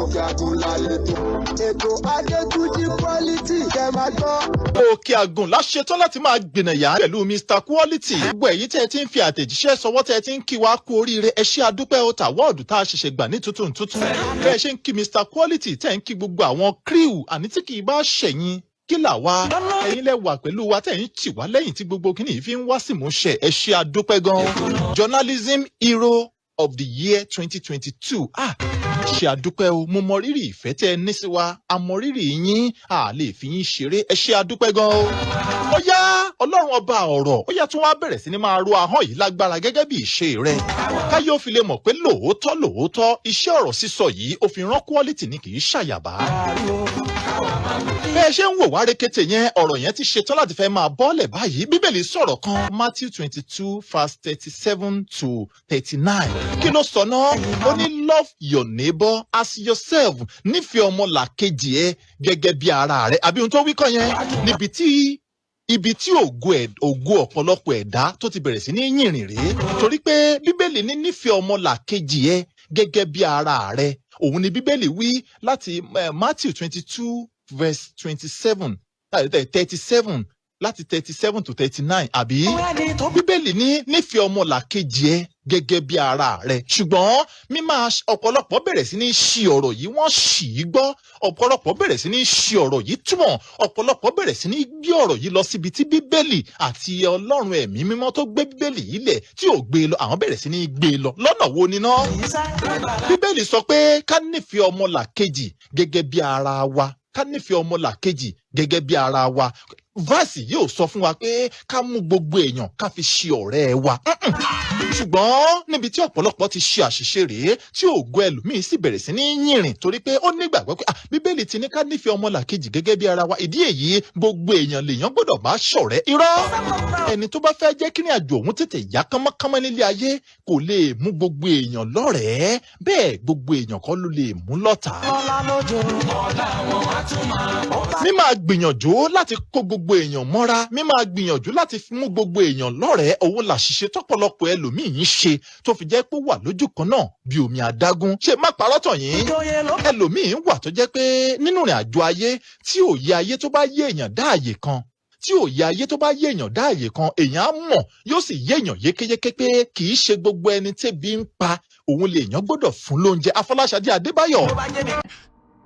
Òkè Àgùn lálẹ́ tó. Ètò Adétúnjí Quality kẹ́ máa gbọ́. Òkè Àgùn la ṣetán láti máa gbìnàyà pẹ̀lú Mr Quality. Gbogbo èyí tẹ́ ẹ ti ń fi àtẹ̀jíṣẹ́ sọwọ́ tẹ́ ẹ ti ń kí wa kú oríire ẹ ṣé adúpẹ́ o tàwọ́ọ̀dù tá a ṣẹ̀ṣẹ̀ gbà ní tuntun. Bẹ́ẹ̀ ṣe ń kí Mr Quality tẹ́ ń kí gbogbo àwọn crew àní tí kì í bá ṣẹ̀yìn kí là wá ẹ̀yin lẹ wà pẹ̀lú wa tẹ́ ń tì wá lẹ́yìn tí gbogbo kìíní fi ń wá sí ìmúṣẹ ẹ ṣé adúpẹ́ gan. Journalism Hero of the Year 2022 ṣe àdúpẹ́ o mo mọ rírì ìfẹ́ tẹ́ ẹ ní sí wa a mọ rírì yín a lè fi yín ṣeré ẹ ṣé àdúpẹ́ gan o. Ó yá ọlọ́run ọba ọ̀rọ̀ ó yá tún wá bẹ̀rẹ̀ sí ni máa ro ahọ́n yìí lágbára gẹ́gẹ́ bí ìṣe rẹ̀ káyé ó fi lè mọ̀ pé lóòótọ́ iṣẹ́ ọ̀rọ̀ sísọ yìí ó fi rán Quality ni kì í ṣàyàbá. Bẹ́ẹ̀ ṣe ń wò wá rekete yẹn ọ̀rọ̀ yẹn ti ṣetán láti fẹ́ máa bọ́ọ̀lẹ̀ báyìí bíbélì sọ̀rọ̀ kan Matthew 22 verse 37 to 39 kí ló sọ náà ó ní love your neighbor as yourself nífẹ̀ẹ́ ọmọlàkejì ẹ gẹ́gẹ́ bí ara rẹ àbí ohun tó wí kọ́ yẹn ibi tí ògo ọ̀pọ̀lọpọ̀ ẹ̀dá tó ti bẹ̀rẹ̀ sí ní yìnrìn rèé torí pé bíbélì ní nífẹ̀ẹ́ ọmọlàkejì ẹ gẹ́gẹ́ bí ara rẹ òun ni bíbélì wí láti Matthew 22 verse 37 láti 37 to 39 àbí bíbélì ní nífẹ̀ẹ́ ọmọlàkejì ẹ gẹ́gẹ́ bí ara rẹ̀ ṣùgbọ́n ọ̀pọ̀lọpọ̀ bẹ̀rẹ̀ sí ní ṣì ọ̀rọ̀ yìí wọ́n ṣì í gbọ́ ọ̀pọ̀lọpọ̀ bẹ̀rẹ̀ sí ní ṣì ọ̀rọ̀ yìí túmọ̀ ọ̀pọ̀lọpọ̀ bẹ̀rẹ̀ sí ní gbé ọ̀rọ̀ yìí lọ síbi tí bíbélì àti ọlọ́run ẹ̀mí mímọ́ tó gbé bíbélì yìí lẹ̀ tí ò gbé e lọ àwọn bẹ̀rẹ̀ sí ní gbé e lọ lọ́nà wo ni náà. Bíbélì sọ pé ká nífẹ̀ẹ́ ọmọlàkejì gẹ́gẹ́ bí ara wa ká nífẹ̀ẹ́ ọmọlàkejì gẹ́gẹ́ bí ara wa Verse yóò sọ fún wa pé ká mú gbogbo èèyàn ká fi ṣe ọ̀rẹ́ wa. Ṣùgbọ́n níbi tí ọ̀pọ̀lọpọ̀ ti ṣe àṣìṣe rèé tí ògo ẹlòmíín sì bẹ̀rẹ̀ sí ní yìnrìn torí pé ó nígbàgbọ́ pé bíbélì ti ní ká nífẹ̀ẹ́ ọmọlàkejì gẹ́gẹ́ bí ara wa ìdí èyí gbogbo èèyàn lèèyàn gbọ́dọ̀ bá ṣọ̀rẹ́. Irọ́ ẹni tó bá fẹ́ jẹ́ kí ní àjò òun tètè yá kánmọ́kánmọ́ nílé ayé kò lè mú gbogbo èèyàn lọ́rẹ̀ẹ́ bẹ́ẹ̀ gbogbo èèyàn kọ́ ló lè mú lọ́tà. Mi máa gbìyànjú láti kó gbogbo èèyàn mọ́ra mi máa gbìyànjú láti mú gbogbo èèyàn lọ́rẹ̀ẹ́ òun làṣìṣe tọ́pọ̀lọpọ̀ ẹlòmíín ṣe tó fi jẹ́ pé ó wà lójú kan náà bí omi adágún ṣe má parọ́ tàn yín ẹlòmíín wà tó jẹ́ pé nínú ìrìn àjò ayé tí òye ayé tó bá yé èèyàn dá àyè kan tí òye ayé tó bá yé èèyàn dá àyè kan èèyàn á mọ̀ yóò sì yé èèyàn yékéyéké pé kì í ṣe gbogbo ẹni tẹ́bi ń pa òun lè èèyàn gbọ́dọ̀ fún lóúnjẹ Afọláṣadé Adébáyọ̀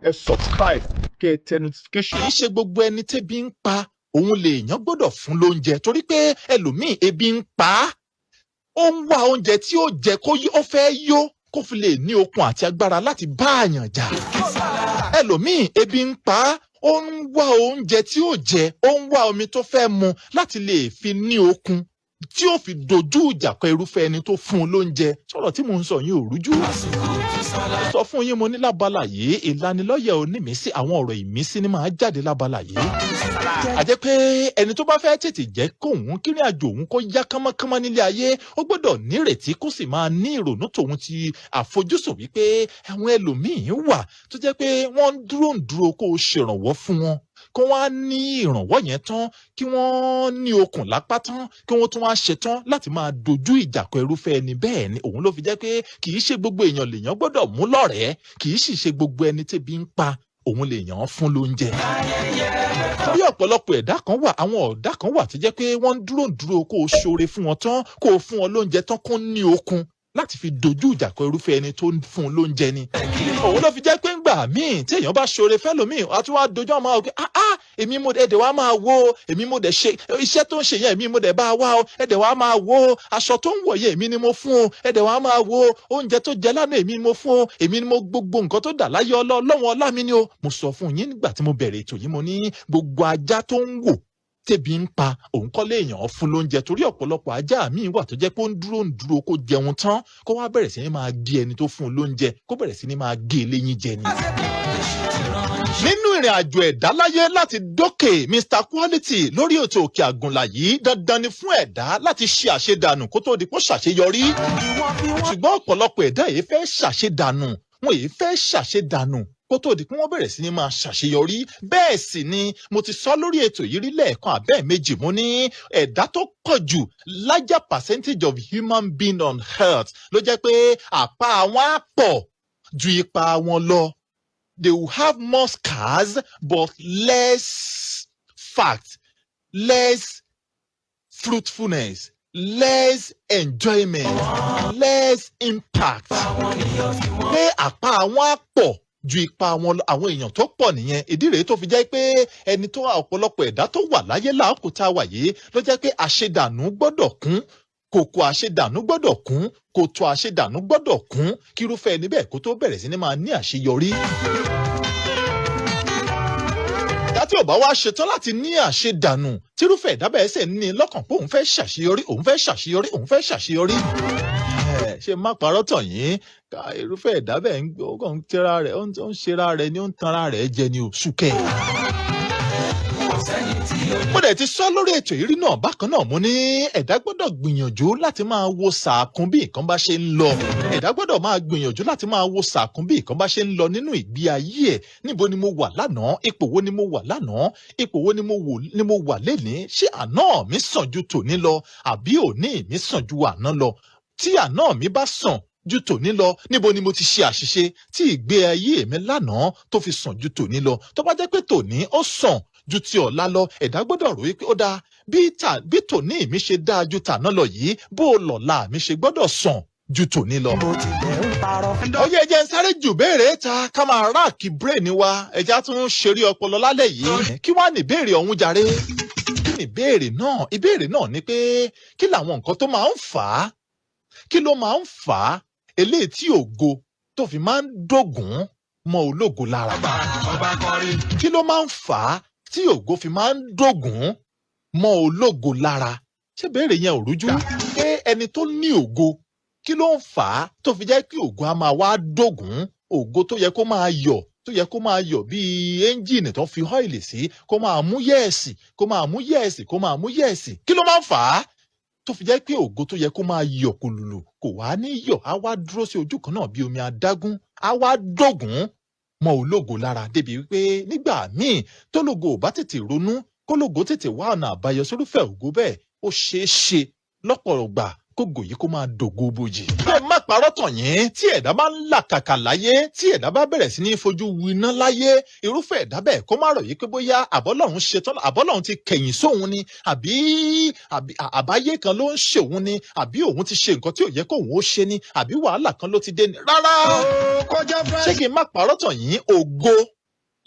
ẹ subscribe kẹ́ tẹ notification. Kì í ṣe gbogbo ẹni tẹ́bi ń pa òun lè èèyàn gbọ́dọ̀ fún lóúnjẹ torí pé ẹlòmíì ebi ń pa á ó ń wá oúnjẹ tí ó jẹ kó ó fẹ́ yó kó fi lè ní okun àti agbára láti bá àyàn jà ẹlòmíì ebi ń pa á ó ń wá oúnjẹ tí ó jẹ ó ń wá omi tó fẹ́ mu láti lè fi ní okun tí ó fi dojú ìjà kọ irúfẹ́ ẹni tó fún un lóúnjẹ sọ̀rọ̀ tí mò ń sọ yín ò rújú. Sọ fún yín mo ní lábala yìí ìlanilọ́yẹ̀ onímísí àwọn ọ̀rọ̀ ìmísí ni máa jáde lábala yìí. Àjẹ́ pé ẹni tó bá fẹ́ tètè jẹ́ kóun kírin àjò òun kó yá kánmọ́kánmọ́ nílé ayé ó gbọ́dọ̀ nírètí kó sì máa ní ìrònú tòun ti àfojúsùn wípé àwọn ẹlòmíín wà tó jẹ́ pé wọ́n ń dúró kó o ṣèrànwọ́ fún wọn kí wọ́n á ní ìrànwọ́ yẹn tán kí wọ́n ní okùn lápá tán kí wọ́n tún wá ṣetán láti máa dojú ìjà kọ irúfẹ́ ẹni bẹ́ẹ̀ ni òun ló fi jẹ́ pé kì í ṣe gbogbo èèyàn lèèyàn gbọ́dọ̀ mú lọ́rẹ̀ẹ́ kì í sì ṣe gbogbo ẹni tẹ́bi ń pa òun lèèyàn fún lóúnjẹ. Bí ọ̀pọ̀lọpọ̀ ẹ̀dá kan wà àwọn ọ̀dá kan wà tó jẹ́ pé wọ́n ń dúró kó o ṣoore fún wọn tán kó o fún wọn lóúnjẹ tán kó ní okun láti fi dojú ìjà kọ irúfẹ́ ẹni tó ń fún un lóúnjẹ ni. Òun ló fi jẹ́ pé ńgbà míì tí èèyàn bá ṣoore fẹ́lòmíì a tún wá dojú ọmọ àwọn èmi mo ẹ̀dẹ̀ wá máa wo èmi mo dẹ̀ ṣe iṣẹ́ tó ń ṣe yẹn èmi mo dẹ̀ bá wá o ẹ̀dẹ̀ wá máa wo aṣọ tó ń wọ̀ yẹn èmi ni mo fún o ẹ̀dẹ̀ wá máa wo oúnjẹ tó jẹ lánàá èmi ni mo fún o èmi ni mo gbogbo nǹkan tó dà láyé ọlọ́wọ́n ọlá mi ni o. Mo sọ fún yín nígbà tí mo bẹ̀rẹ̀ ètò yìí mo ní gbogbo ajá tó ń wò tẹ́bi ń pa òun kọ́ léèyàn fún lóúnjẹ torí ọ̀pọ̀lọpọ̀ ajá mi wà tó jẹ́ pé ó ń dúró kó jẹun tán kó wá bẹ̀rẹ̀ sí ní máa gé ẹni tó fún un lóúnjẹ kó bẹ̀rẹ̀ sí ní máa gé eléyín jẹ ni. Nínú ìrìn àjò ẹ̀dá láyé láti dókè Mr Quality lórí ètò Òkè Àgùnlà yìí dandan ni fún ẹ̀dá láti ṣe àṣedànù kó tó di kó ṣàṣeyọrí ṣùgbọ́n ọ̀pọ̀lọpọ̀ ẹ̀dá yìí fẹ́ ṣàṣedànù wọn yìí fẹ́ ṣàṣedànù kó tó di pé wọ́n bẹ̀rẹ̀ sí ní máa ṣàṣeyọrí bẹ́ẹ̀ sì ni mo ti sọ lórí ètò yìí rí lẹ́ẹ̀kan àbẹ́ẹ̀ méjì mo ní ẹ̀dá tó pọ̀ jù larger percentage of human being on earth ló jẹ́ pé àpá wọn á pọ̀ ju ipa wọn lọ they will have more scars but less fact, less fruitfulness, less enjoyment, less impact. Pé àpá àwọn á pọ̀ ju ipa àwọn èèyàn tó pọ̀ nìyẹn. Ìdí rèé tó fi jẹ́ pé ẹni tó ọ̀pọ̀lọpọ̀ ẹ̀dá tó wà láyé láàkó tá a wà yìí ló jẹ́ pé àṣedànù gbọ́dọ̀ kún, kòkò àṣedànù gbọ́dọ̀ kún, kòtò àṣedànù gbọ́dọ̀ kún kírúfẹ́ ẹni bẹ́ẹ̀ kó tó bẹ̀rẹ̀ sí ní máa ní àṣeyọrí. Tí ò bá wá ṣetán láti ní àṣedànù tírúfẹ́ ẹ̀dá bẹ́ẹ̀ ṣe ní lọ́kàn pé òun fẹ́ ṣàṣeyọrí, òun fẹ́ ṣàṣeyọrí, òun fẹ́ ṣàṣeyọrí. Ṣé má parọ́ tàn yín, irúfẹ́ ẹ̀dá bẹ́ẹ̀ ń tẹ́ra rẹ̀, ó ń ṣera rẹ̀ ni, ó ń tanra rẹ̀ jẹ ni ò súkẹ́. Mo dẹ̀ ti sọ lórí ètò ìrí náà bákan náà mo ní ẹ̀dá gbọ́dọ̀ gbìyànjú láti máa wo sàkún bí nǹkan bá ṣe ń lọ. Ẹ̀dá gbọ́dọ̀ máa gbìyànjú láti máa wo sàkún bí nǹkan bá ṣe ń lọ nínú ìgbé ayé ẹ̀. Níbo ni mo wà lánàá? Ipò wo ni mo wà lánàá? Ipò wo ni mo wà lénìí? Ṣé àná mi sàn ju tòní lọ àbí òní mi sàn ju àná lọ? Tí àná mi bá sàn ju tòní lọ, níbo ni mo ti ṣe àṣìṣe tí ìgbé ayé mi lánàá tó fi sàn ju tòní lọ? Tó bá jẹ́ pé tòní ó sàn ju ti ọ̀la lọ, ẹ̀dá gbọ́dọ̀ rò wípé ó dáa bí tòní mi ṣe dáa ju tàná lọ yìí, bó lọ̀la mi ṣe gbọ́dọ̀ sàn ju tòní lọ. Oyè ẹjẹ ń sáré jù béèrè ta ká máa ráàkì bírèèni wa, ẹja tún ń ṣeré ọpọlọ lálẹ́ yìí. Kí wá ní ìbéèrè ọ̀hún jàre? Kí ni ìbéèrè náà? Ìbéèrè náà ni pé kí làwọn nǹkan tó máa ń fà á? Kí ló máa ń fà á eléyìí tí ògo tó fi máa ń dógùn mọ́ ológo lára? Kí ló máa ń fà á tí ògo fi máa ń dógùn mọ́ ológo lára? Ṣé béèrè yẹn ò rújú? Pé ẹni tó ní ògo, kí ló ń fà á tó fi jẹ́ kí ògo á máa wá dógùn? Ògo tó yẹ kó máa yọ̀, tó yẹ kó máa yọ̀ bíi ẹ́ńjìnì tó fi ọ́ìlì sí, kó máa mú yẹ́ẹ̀sì, kó máa mú yẹ́ẹ̀sì, kó máa mú yẹ́ẹ̀sì. Kí ló máa ń fà á tó fi jẹ́ pé ògo tó yẹ kó máa yọ̀ kùlùlù kò wá ní yọ̀, á wá dúró sí ojú kan náà bí omi adágún, á wá dógùn mọ́ ológo lára débi wípé nígbà míì tólógo ò bá tètè ronú kólógo tètè wá ọ̀nà àbáyọ sórúfẹ́ ògo bẹ́ẹ̀, ó ṣeé ṣe lọ́pọ̀ ọgbà kógo yìí kó máa dògo bojì. Bẹ́ẹ̀ má parọ́ tàn yín, tí ẹ̀dá bá ń làkàkà láyé, tí ẹ̀dá bá bẹ̀rẹ̀ sí ní fojú winá láyé, irúfẹ́ ẹ̀dá bẹ́ẹ̀ kó má rò yí pé bóyá àbọ́lọ́run ṣetán, àbọ́lọ́run ti kẹ̀yìn sóhun ni, àbí àbáyé kan ló ń ṣèhun ni, àbí òun ti ṣe nǹkan tí ò yẹ kóhun ó ṣe ni, àbí wàhálà kan ló ti dé ni. Rárá! Ṣé kí n má parọ́ tàn yín, ògo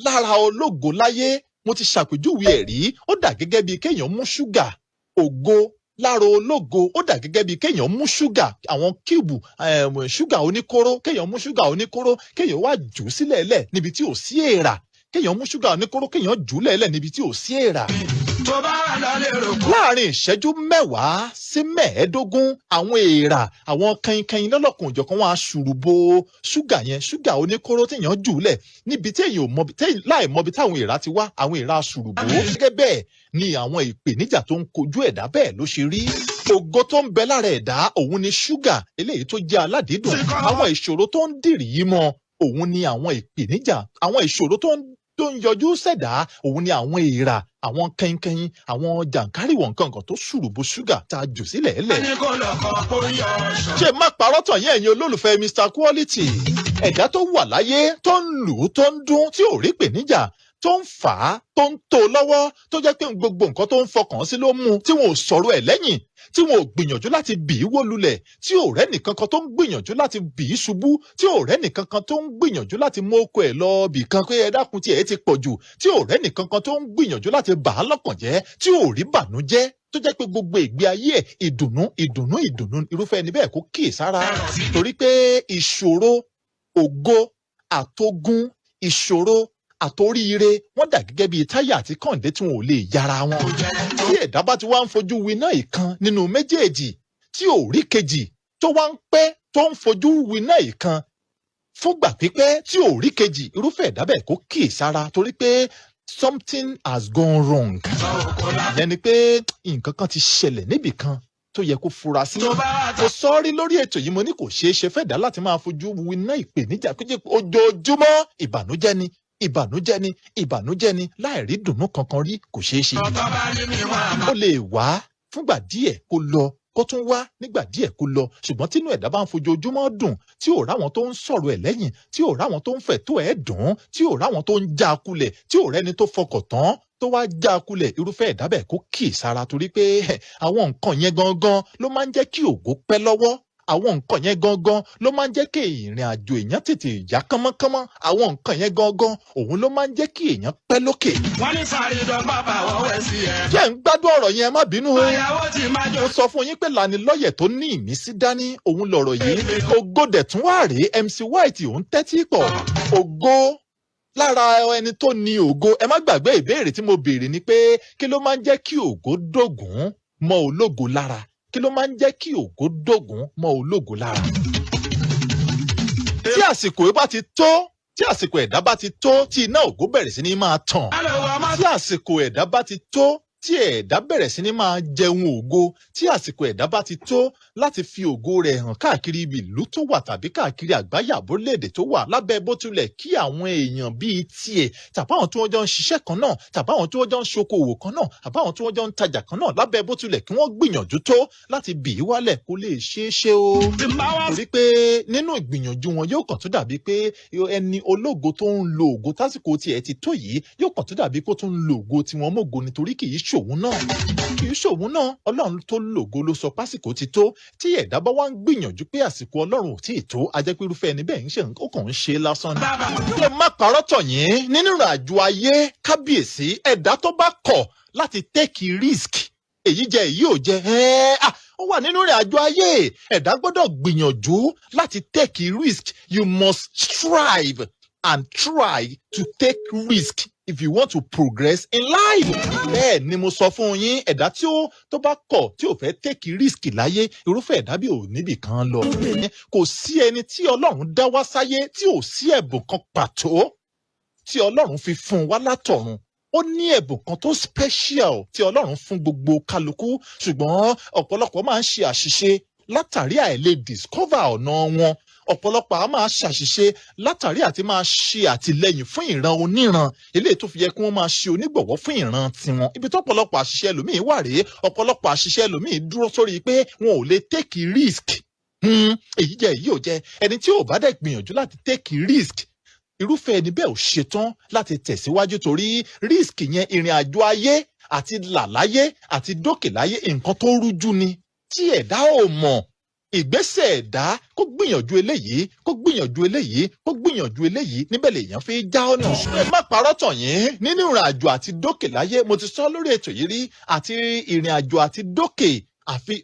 lára ológo láyé, mo ti ṣàpèjúwe ẹ̀ rí, ó dà gẹ́gẹ́ bíi kéèyàn mú ṣúgà. Ògo lára ológo ó dà gẹ́gẹ́ bíi kéèyàn mú ṣúgà, àwọn kíùbù ṣúgà oníkóró, kéèyàn mú ṣúgà oníkóró, kéèyàn wá jù ú sílẹ̀ lẹ̀ níbi tí ò sí èèrà, kéèyàn mú ṣúgà oníkóró, kéèyàn jù ú lẹ̀ níbi tí ò sí èèrà. Láàárín ìṣẹ́jú 10 sí 15, àwọn èèrà, àwọn kẹyìnkẹyìn lọ́lọ́kan òjọ̀kan wọn á ṣùrù bo ṣúgà yẹn, ṣúgà oníkóró téèyàn jù ú lẹ̀ níbi tí èèyàn ò mọ láì mọbi táwọn èèrà ti wá, àwọn èèrà ṣùrù bò ó. Gẹ́gẹ́ bẹ́ẹ̀ ni àwọn ìpèníjà tó ń kojú ẹ̀dá bẹ́ẹ̀ ló ṣe rí. Ògo tó ń bẹ lára ẹ̀dá òun ni ṣúgà eléyìí tó jẹ́ aládìídùn. Àwọn ìṣòro tó ń dìrì yìí mọ́ òun ni àwọn ìpèníjà, àwọn ìṣòro tó ń yọjú sẹ̀dá òun ni àwọn èèrà, àwọn kẹyìnkẹyìn, àwọn jàǹkárìwọ̀ nǹkan tó ṣùrùbù ṣúgà tá a jù sílẹ̀ ẹ̀lẹ̀. Ṣé má parọ́ tàn yín ẹ̀yin olólùfẹ́ Mr Quality? Ẹ̀dá tó wà láyé tó ń lù ú, tó ń dún, tí ò rí ìpèníjà, tó ń fà á, tó ń tó lọ́wọ́, tó jẹ́ pé gbogbo nǹkan tó ń fọkàn sí ló mú, tí wọn ò sọ̀rọ̀ ẹ̀ lẹ́yìn, tí wọn ò gbìyànjú láti bì í wó lulẹ̀, tí ò rẹ́ nìkankan tó ń gbìyànjú láti bì í ṣubú, tí ò rẹ́ nìkankan tó ń gbìyànjú láti mú oko ẹ̀ lọ bì kan pé ẹ dákun tí ẹ ti pọ̀ jù, tí ò rẹ́ nìkankan tó ń gbìyànjú láti bà á lọ́kàn jẹ́, tí ò rí bànújẹ́, tó jẹ́ pé gbogbo ìgbé ayé ẹ̀ ìdùnnú irúfẹ́ ẹni bẹ́ẹ̀ kó kíyèsára. Torí pé ìṣòro, ògo, àtogun, ìṣòro àtoríire wọ́n dà gẹ́gẹ́ bíi táyà àti kọ̀ǹdé tí wọn ò lè yára wọn. Tí ẹ̀dá bá ti wá ń fojú winá ìkan nínú méjèèjì tí ò rí kejì, tó wá ń pẹ́ tó ń fojú winá ìkan fúngbà pípẹ́ tí ò rí kejì, irúfẹ́ ẹ̀dá bẹ́ẹ̀ kó kíyèsára torí pé something has gone wrong. Ìyẹn ni pé nǹkan kan ti ṣẹlẹ̀ níbì kan tó yẹ kó fura sí. Mo sọ rí lórí ètò yìí, mo ní kò ṣeé ṣe fẹ́dá láti máa fojú winá ìpèníjà ojoojúmọ́. Ìbànújẹ́ ni láì rí dùnnú kankan rí, kò ṣeé ṣe. Ó lè wá fúngbà díẹ̀ kó lọ, kó tún wá nígbà díẹ̀ kó lọ ṣùgbọ́n tínú ẹ̀dá bá ń fojoojúmọ́ dùn tí ò ráwọn tó ń sọ̀rọ̀ ẹ̀ lẹ́yìn tí ò ráwọn tó ń fẹ̀tọ́ ẹ̀ dùn tí ò ráwọn tó ń já a kulẹ̀ tí ò rẹ́ni tó fọkàn tán tó wá já a kulẹ̀ irúfẹ́ ẹ̀dá bẹ́ẹ̀ kó kì í sára torí pé àwọn nǹkan yẹn gangan ló máa ń jẹ́ kí ògo pẹ́ lọ́wọ́ àwọn nǹkan yẹn gangan ló máa ń jẹ́ kí ìrìn àjò èèyàn tètè yá kánmọ́kánmọ́ àwọn nǹkan yẹn gangan òun ló máa ń jẹ́ kí èèyàn pẹ́ lókè. wọ́n ní sáré dọ́gba bá wọ́n wẹ̀ sí ẹ̀. jẹ́ ń gbádùn ọ̀rọ̀ yẹn má bínú o. ìyàwó ti máa jọ. mo sọ fún yín pé lanilọ́yẹ̀ tó ní ìmísí dání òun lọ̀rọ̀ yìí ògo dẹ̀ tún wá rèé MC White òun tẹ́tí pọ̀ ògo lára ẹni tó ní ògo ẹ má gbàgbé ìbéèrè tí mo béèrè ni pé kí ló máa ń jẹ́ kí ògo dógùn mọ́ ológo lára kí ló máa ń jẹ́ kí ògo dógùn mọ́ ológo lára. tí àsìkò yìí bá ti tó tí àsìkò ẹ̀dá bá ti tó tí iná ògo bẹ̀rẹ̀ sí ní máa tàn tí àsìkò ẹ̀dá bá ti tó tí ẹ̀dá bẹ̀rẹ̀ sí ní máa jẹun ògo tí àsìkò ẹ̀dá bá ti tó láti fi ògo rẹ̀ hàn káàkiri ibi ìlú tó wà tàbí káàkiri àgbáyé àbórílẹ̀-èdè tó wà lábẹ́ bó tilẹ̀ kí àwọn èèyàn bíi tiẹ̀ tàbáwọn tí wọ́n jọ ń ṣiṣẹ́ kan náà tàbáwọn tí wọ́n jọ ń ṣokòwò kan náà àbáwọn tí wọ́n jọ ń tajà kan náà lábẹ́ bó tilẹ̀ kí wọ́n gbìyànjú tó láti bì í wálẹ̀ kó lè ṣeé ṣe o. torí pé nínú ìgbìyànjú wọn yóò kàn tó dàbí pé ẹni ológo tó ń lo ògo tásìkò tiẹ̀ ti tó yìí yóò kàn tó dàbí kó tún ń lo ògo tiwọn mọ́go nítorí kì í ṣòun náà ọlọ́run tó lògo ló sọ pásìkò ti tó tí ẹ̀dá bá wá ń gbìyànjú pé àsìkò ọlọ́run ò tí ì tó ajẹ́pẹ́rúfẹ́ ẹni bẹ́ẹ̀ ń ṣe ó kàn ń ṣe lásán ni. kí ẹ má parọ́ tọ̀ yín nínú ìrìnàjò ayé kábíyèsí ẹ̀dá tó bá kọ̀ láti take risk èyí jẹ èyí ò jẹ ó wà nínú ìrìnàjò ayé ẹ̀dá gbọ́dọ̀ gbìyànjú láti take risk you must strive and try to take risk if you want to progress in life. bẹ́ẹ̀ ni mo sọ fún yín ẹ̀dá tí ó tó bá kọ̀ tí ò fẹ́ take risk láyé irúfẹ́ ẹ̀dá bí ò níbì kan lọ. kò sí ẹni tí ọlọ́run dá wá sáyé tí ò sí ẹ̀bùn kan pàtó tí ọlọ́run fi fún wa látọ̀run. ó ní ẹ̀bùn kan tó special tí ọlọ́run fún gbogbo kálukú ṣùgbọ́n ọ̀pọ̀lọpọ̀ máa ń ṣe àṣìṣe látàrí àìlè discover ọ̀nà wọn ọ̀pọ̀lọpọ̀ a máa ṣàṣìṣe látàrí àti máa ṣe àtìlẹyìn fún ìran oníran eléyìí tó fi yẹ kí wọ́n máa ṣe onígbọ̀wọ́ fún ìran tiwọn ibi tó ọ̀pọ̀lọpọ̀ àṣìṣe ẹlòmíì wà rèé ọ̀pọ̀lọpọ̀ àṣìṣe ẹlòmíì dúró sórí pé wọn ò lè take risk èyí jẹ́ èyí ò jẹ́ ẹni tí ò bá dẹ̀ gbìyànjú láti take risk irúfẹ́ ẹni bẹ́ẹ̀ ò ṣetán láti tẹ̀síwájú torí risk yẹn ìrìn àjò ayé àti làláyé àti dókè láyé nǹkan tó rújú ni tí ẹ̀dá ò mọ̀ ìgbésẹ̀ ẹ̀dá kó gbìyànjú eléyìí kó gbìyànjú eléyìí kó gbìyànjú eléyìí níbẹ̀ lèèyàn fi já ọ̀nà. ẹ má parọ́ tàn yín nínú ìrìn àjò àti dókè láyé mo ti sọ lórí ètò yìí rí àti ìrìn àjò àti dókè àfi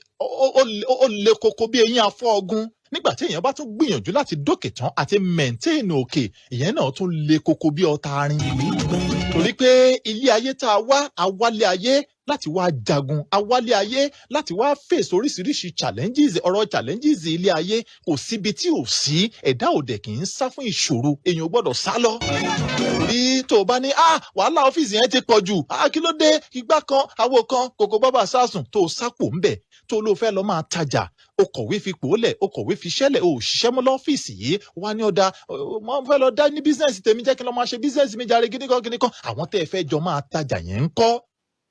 ó le koko bí eyín afọ́ ọ̀gún nígbà tí èèyàn bá tún gbìyànjú láti dókè tán àti mẹ̀ńtéènì òkè ìyẹn náà tún le koko bí ọta arin. torí pé ilé ayé tá a wá awálé ayé láti wá jagun awálé ayé láti wá face oríṣiríṣi challenges ọ̀rọ̀ challenges ilé ayé kò síbi tí ò sí ẹ̀dá òdẹ kì í sá fún ìṣòro èèyàn ò gbọ́dọ̀ sá lọ. bí tó o bá ní wàhálà ọ́fíìsì yẹn ti pọ̀ jù kí ló dé igbá kan àwo kan kòkó bábà sásùn tó o sápò ńbẹ̀ tó o ló fẹ́ lọ máa tajà o kọ̀wé fipò lẹ̀ o kọ̀wé fi ṣẹ́lẹ̀ o ṣiṣẹ́ mọ́ lọ́fíìsì yìí wá ní ọ̀dà mo fẹ́ lọ dá ní bísíǹsì tèmi jẹ́ kí n lọ máa ṣe bísíǹsì mi jàre kíníkan kíníkan àwọn tẹ́ ẹ fẹ́ jọ máa tajà yẹn ń kọ́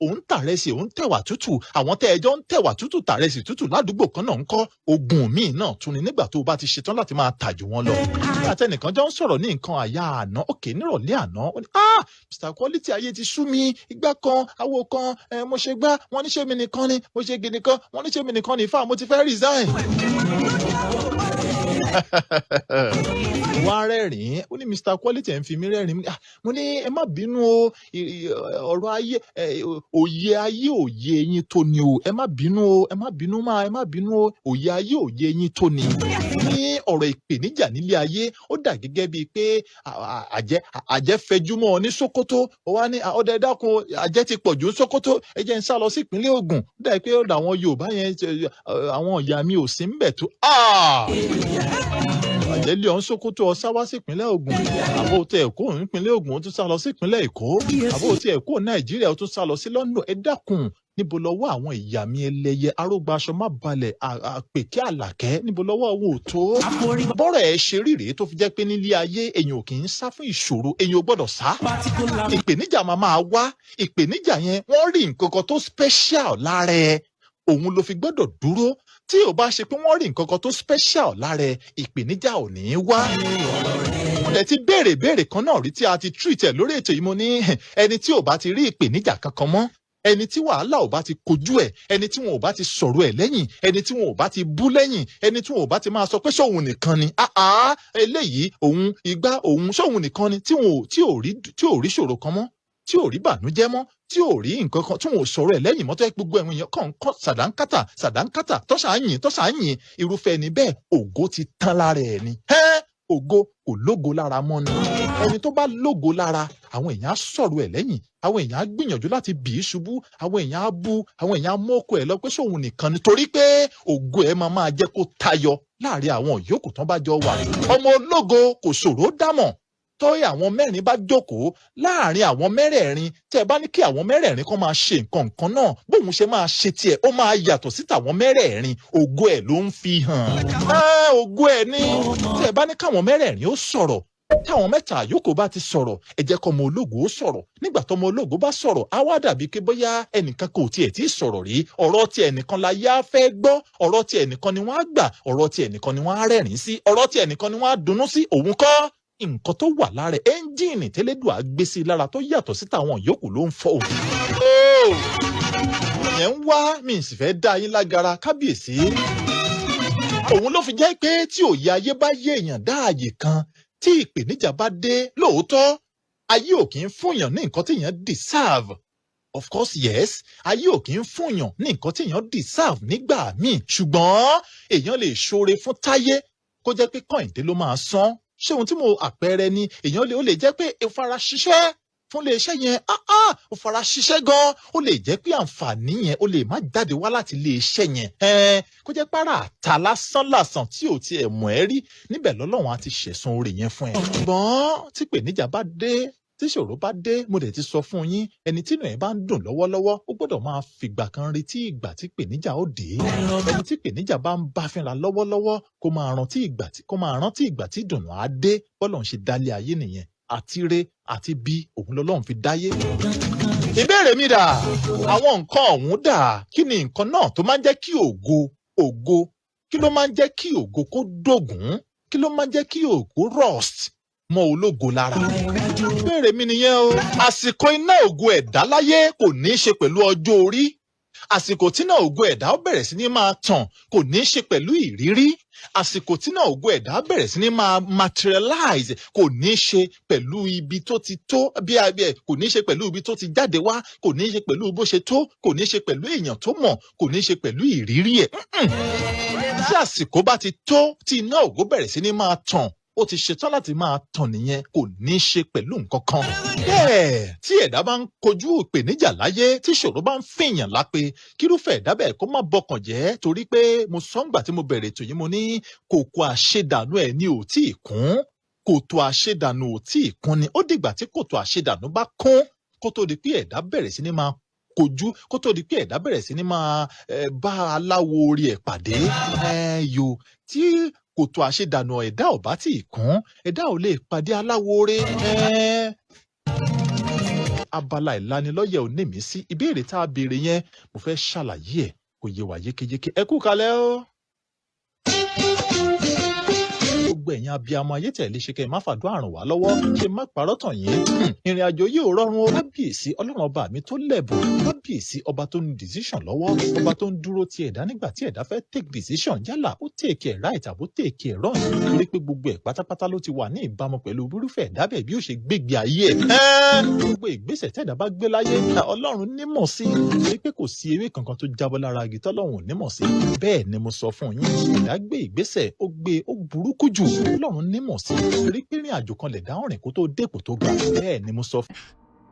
òun tàrẹsì òun tẹ̀wà tútù àwọn tẹ́ ẹjọ́ ń tẹ̀wà tútù tàrẹsì tútù ládùúgbò kan náà ń kọ́ ogun míì náà tún ni nígbà tó o bá ti ṣetán láti máa tà jù wọn lọ. àtẹnìkan jọ ń sọ̀rọ̀ ní nǹkan àyà àná òkè nírọ̀lẹ́ àná ó ní Mr Quality ayé ti sú mi igbá kan awo kan mo ṣe gbá wọn níṣẹ́ mi nìkan ni mo ṣe gidi kan wọn níṣẹ́ mi nìkan ni ìfà mo ti fẹ́ resign. wọ́n á rẹ́rìn-ín ó ní Mr Quality ẹ̀ ń fi mí rẹ́rìn-ín mo ní ẹ má bínú o ọ̀rọ̀ ayé òye ayé òye yín tó ni o ẹ má bínú o ẹ má bínú máa ẹ má bínú o òye ayé òye yín tó ni ní ọ̀rọ̀ ìpèníjà nílé ayé ó dà gẹ́gẹ́ bíi pé àjẹ́ fẹjúmọ́ ní Sókótó ó wá ní ọ̀dẹ dákun àjẹ́ ti pọ̀jù ní Sókótó ẹ jẹ́ ń sá lọ sí ìpínlẹ̀ Ògùn ó dà pé ọ̀dọ̀ àwọn Yorùbá yẹn àwọn ìyá mi ò sí ń bẹ̀ tó àjẹlé ọ̀hún Sókótó ọ̀sá wá sí ìpínlẹ̀ Ògùn àbò tẹ Èkó ìpínlẹ̀ Ògùn ó tún sá lọ sí ìpínlẹ̀ Èkó àbò tẹ Èkó Nàìjíríà ó tún sá lọ sí London ẹ dákun níbo lọ́wọ́ àwọn ìyá mi ẹlẹ́yẹ arógbá aṣọ má balẹ̀ àpèké àlàkẹ́ níbo lọ́wọ́ wọn ò tó. bọ́rọ̀ ẹ ṣe rí rèé tó fi jẹ́ pé nílé ayé èèyàn ò kì í sá fún ìṣòro èèyàn ò gbọ́dọ̀ sá. ìpèníjà máa wá ìpèníjà yẹn wọ́n rí nǹkan kan tó special lára ẹ òun ló fi gbọ́dọ̀ dúró tí ò bá ṣe pé wọ́n rí nǹkan kan tó special lára ẹ ìpèníjà ò ní í wá. mo dẹ̀ ti béèrè kan náà rí tí a ti treat ẹ̀ lórí ètò yìí mo ní ẹni tí ò bá ti rí ìpèníjà kankan mọ́ ẹni tí wàhálà ò bá ti kojú ẹ̀ ẹni tí wọn ò bá ti sọ̀rọ̀ ẹ̀ lẹ́yìn ẹni tí wọn ò bá ti bú lẹ́yìn ẹni tí wọn ò bá ti máa sọ pé ṣóun nìkan ni eléyìí òun igbá òun ṣóun nìkan ni tí ò rí ṣòro kan mọ́ tí ò rí bànújẹ́ mọ́ tí ò rí nǹkan kan tí wọn ò sọ̀rọ̀ ẹ̀ lẹ́yìn mọ́tò gbogbo ẹ̀wọ̀n èèyàn kàn ń kọ́ sàdánkátà tọ́ṣà ń yìn irúfẹ́ ẹni bẹ́ẹ̀ ògo ti tán lára ẹ̀ ni ògo kò lógo lára mọ́ ni ẹni tó bá lógo lára àwọn èèyàn á sọ̀rọ̀ ẹ̀ lẹ́yìn àwọn èèyàn á gbìyànjú láti bì í ṣubú àwọn èèyàn á bú àwọn èèyàn á mọ́kọ ẹ̀ lọ pé ṣóun nìkan ni torí pé ògo ẹ̀ máa jẹ́ kó tayọ láàrin àwọn yòókù tán bá jọ wà ọmọ ológo kò ṣòro dámọ̀ tọ́yẹ àwọn mẹ́rin bá jókòó láàrin àwọn mẹ́rẹ̀ẹ̀rin tẹ́ ẹ bá ní kí àwọn mẹ́rẹ̀ẹ̀rin kan máa ṣe nǹkan náà bóun ṣe máa ṣe tiẹ̀ ó máa yàtọ̀ sí tàwọn mẹ́rẹ̀ẹ̀rin ògo ẹ̀ ló ń fi hàn. ògo ẹ̀ ní tẹ́ ẹ bá ní káwọn mẹ́rẹ̀ẹ̀rin ó sọ̀rọ̀ táwọn mẹ́ta àyókù bá ti sọ̀rọ̀ ẹ jẹ́ kọ́mọ ológo ó sọ̀rọ̀ nígbà tọ́mọ ológo bá sọ̀rọ̀ á wá dàbí pé bóyá ẹnìkan kò tiẹ̀ tí ì sọ̀rọ̀ rí ọ̀rọ̀ tí ẹnìkan la yá fẹ́ gbọ́ ọ̀rọ̀ tí ẹnìkan ni wọ́n á gbà ọ̀rọ̀ tí ẹnìkan ni wọ́n á rẹ́rìn sí ọ̀rọ̀ tí ẹnìkan ni wọ́n á dunnú sí òun kọ́ nǹkan tó wà lára ẹ́ńjìnì tẹ́lẹ́dùn àgbésí lára tó yàtọ̀ sí tàwọn yòókù ló ń fọ́ òun. ìyẹn ń wá mi sì fẹ́ dá yín lágara kábíyèsí. òun ló fi jẹ́ pé tí òye ayé bá yé èèyàn dá àyè kan tí ìpèníjà bá dé lóòótọ́ ayé ò kì í fúnyàn ní nǹkan tí èèyàn deserve. of course yes ayé ò kì í fúnyàn ní nǹkan tí èèyàn deserve nígbà míì ṣùgbọ́n èèyàn lè ṣoore fún táyé kó jẹ́ pé kọ́ìndé ló máa san ṣé ohun tí mo àpẹẹrẹ ni èèyàn ó lè jẹ́ pé ìfaraṣiṣẹ́ fún iléeṣẹ́ yẹn ó fara ṣiṣẹ́ gan-an ó lè jẹ́ pé àǹfààní yẹn ó lè má jáde wá láti iléeṣẹ́ yẹn kó jẹ́ pàrà àtà lásán tí ò tiẹ̀ mọ̀ ẹ́ rí níbẹ̀ lọ́lọ́run á ti ṣẹ̀san oore yẹn fún ẹ. ṣùgbọ́n tí ìpèníjà bá dé tí ìṣòro bá dé mo dẹ̀ ti sọ fún yín ẹni tí inú ẹ̀ bá ń dùn lọ́wọ́lọ́wọ́ ó gbọ́dọ̀ máa fìgbà kan retí ìgbà tí ìpèníjà ó dé ẹni tí ìpèníjà bá ń bá fínra lọ́wọ́lọ́wọ́ kó máa rántí ìgbà tí ìdùnnú á dé bọ́lọ̀ ń ṣe dálé ayé nìyẹn àti re àti bí òun lọ́lọ́run fi dáyé. ìbéèrè mi dà àwọn nǹkan ọ̀hún dà kí ni nǹkan náà tó máa ń jẹ́ kí ògo kí ló máa ń jẹ́ kí ògo kó dògún kí ló máa ń jẹ́ kí ògo rust mọ́ ológo lára. ìbéèrè mi nìyẹn o. àsìkò iná ògo ẹ̀dá láyé kò ní í ṣe pẹ̀lú ọjọ́ orí. àsìkò tí náà ògo ẹ̀dá ó bẹ̀rẹ̀ sí ní máa tàn kò ní í ṣe pẹ̀lú ìrírí. àsìkò tí náà ògo ẹ̀dá bẹ̀rẹ̀ sí ní máa materialize kò ní í ṣe pẹ̀lú ibi tó ti tó kò ní í ṣe pẹ̀lú ibi tó ti jáde wá kò ní í ṣe pẹ̀lú bó ṣe tó kò ní í ṣe pẹ̀lú èèyàn tó mọ̀ kò ní í ṣe pẹ̀lú ìrírí ẹ̀. tí àsìkò bá ti tó tí iná ògo bẹ̀rẹ̀ sí ní máa tàn ó ti ṣetán láti máa tàn nìyẹn kò ní í ṣe pẹ̀lú nǹkan kan. bẹ́ẹ̀ tí ẹ̀dá bá ń kojú ìpèníjà láyé tí ìṣòro bá ń fìyàn lápè kírúfẹ́ ẹ̀dá bẹ́ẹ̀ kó má bọkàn jẹ́ torí pé mo sọ ńgbà tí mo bẹ̀rẹ̀ ètò yìí mo ní kòkò àṣedànù ẹ̀ ní ò tí ì kún kòtò àṣedànù ò tí ì kún ni ó dìgbà tí kòtò àṣedànù bá kún kó tó di pé ẹ̀dá bẹ̀rẹ̀ sí ní máa kojú kó tó di pé ẹ̀dá bẹ̀rẹ̀ sí ní máa bá aláwo orí ẹ̀ pàdé tí kòtò àṣedànù ẹ̀dá ò bá tí ì kún ẹ̀dá ò lè pàdé aláwòrè. abala ìlanilọ́yẹ̀ ò ní mí sí ìbéèrè tá a béèrè yẹn mo fẹ́ ṣàlàyé ẹ̀ kó yé wa yékéyéké ẹ kú kalẹ̀ o. gbogbo ẹ̀yin abiyamọ ayé tẹ̀lé ṣe kẹ́ ẹ má fàdúrà ràn wá lọ́wọ́ ṣe má parọ́ tàn yín ìrìn àjò yìí ò rọrùn o kábíyèsí ọlọ́run ọba mi tó lẹ̀bùn kábíyèsí ọba tó ní decision lọ́wọ́ ọba tó ń dúró ti ẹ̀dá nígbà tí ẹ̀dá fẹ́ take decision yálà ó take ẹ̀ right àbó take ẹ̀ wrong torí pé gbogbo ẹ̀ pátápátá ló ti wà ní ìbámu pẹ̀lú irúfẹ́ ẹ̀dá bẹ́ẹ̀ bí ó ṣe gbégbé ayé ẹ̀ gbogbo ìgbésẹ̀ tẹ̀dá bá gbé láyé ọlọ́run nímọ̀ sí torí pé kò sí ewé kankan tó jábọ́ lára igi tọ́lọ́run nímọ̀ sí bẹ́ẹ̀ ni mo sọ fún yín ẹ̀dá gbé ìgbésẹ̀ ó burúkú jù ọlọ́run nímọ̀ sí torí pé ìrìn àjò kan lè dá ọ̀rìn kó tó dépò tó ga bẹ́ẹ̀ ni mo sọ fún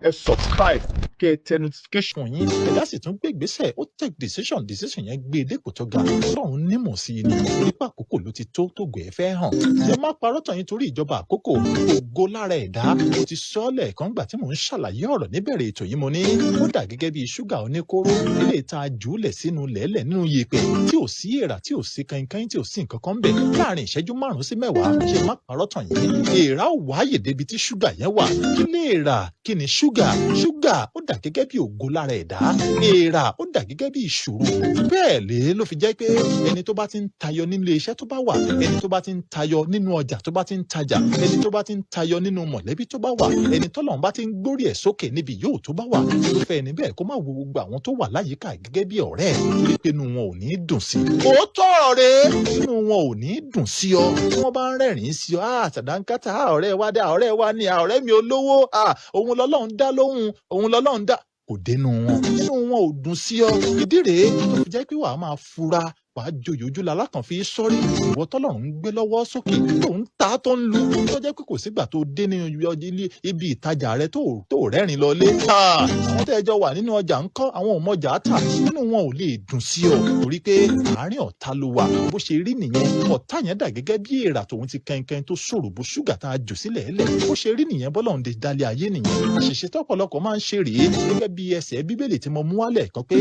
ẹ subscribe kẹ tẹ notification yín ẹ̀dá sì tún gbé ìgbésẹ̀ ó take decision yẹn gbé dépò tó ga ọlọ́run nímọ̀ sí i ní orí pàkókò ló ló ti tó tògò ẹ̀ fẹ́ hàn. Ṣé má parọ́ tàn yín torí ìjọba àkókò ògo lára ẹ̀dá. Mo ti sọ ọ́ lẹ́ẹ̀kan gbà tí mò ń ṣàlàyé ọ̀rọ̀ níbẹ̀rẹ̀ ètò yìí mo ní ó dà gẹ́gẹ́ bí ṣúgà oníkóró eléyìí tá a jùúlẹ̀ sínú lẹ́lẹ̀ nínú yèèpẹ̀ tí ò sí èèrà tí ò sí kankan tí ò sí nǹkan kan bẹ̀ láàrin ìṣẹ́jú 5 sí 10 ṣe má parọ́ tàn yín èèrà ò wáyè débi tí ṣúgà yẹn wà. Kí ni èèrà? Kí ni ṣúgà? Ṣúgà ó dà gẹ́gẹ́ bí ògo lára ẹ̀dá. Èèrà ó dà gẹ́gẹ́ bí ìṣòro. Bẹ́ẹ̀ lé ló fi jẹ́ pé ẹni tó bá ti ń tayọ nínú iṣẹ́ tó bá wà, ẹni tó bá ti ń tayọ nínú ọjà tó bá ti ń tajà, ẹni tó bá ti ń tayọ nínú mọ̀lẹ́bí tó bá wà, ẹni tọ́lọ́run bá ti ń gbórí ẹ̀ sókè níbi yóò tó bá wà, irúfẹ́ ẹni bẹ́ẹ̀ kó má wo gbogbo àwọn tó wà láyìíká gẹ́gẹ́ bí ọ̀rẹ́ ẹ̀ torí pé inú wọn ò ní dùn sí i. Òótọ́ ọ̀rọ̀ rẹ̀ inú wọn ò ní dùn sí ọ tí wọ́n bá ń rẹ́rìn-ín sí ọ. Sàdánkátà ọ̀rẹ́ wa dá ọ̀rẹ́ wa ní ọ̀rẹ́ mi olówó òun lọ́lọ́run dá lóhùn òun lọ́lọ́run dá kò dénú wọn inú wọn ò dùn sí ọ. Ìdí rèé tó fi jẹ́ pé wàá máa fura wàá joyè ojú la lákàn fi sọ́rí ìwọ tọ́lọ́run ń gbé lọ́wọ́ sókè tó ń ta tó ń lu tó jẹ́ pé kò sígbà tó dé nínú ibi ìtajà rẹ tó rẹ́rìn lọlé. Àwọn tẹ́ ẹ jọ wà nínú ọjà ń kọ́ àwọn òmọjà tà nínú wọn ò lè dùn sí ọ torí pé àárín ọ̀tá ló wà bó ṣe rí nìyẹn. Ọ̀tá yẹn dà gẹ́gẹ́ bí èèrà tòun ti kẹ́ńkẹ́ń tó ṣòro bó ṣúgà tá a jù sílẹ̀ ẹ̀lẹ̀ bó ṣe rí nìyẹn bọ́lọ́run dé dalé ayé nìyẹn. Àṣìṣe tọ́pọ̀lọpọ̀ máa ń ṣe rèé gẹ́gẹ́ bí ẹsẹ̀ bíbélì tí mo mú wálẹ̀ kan pé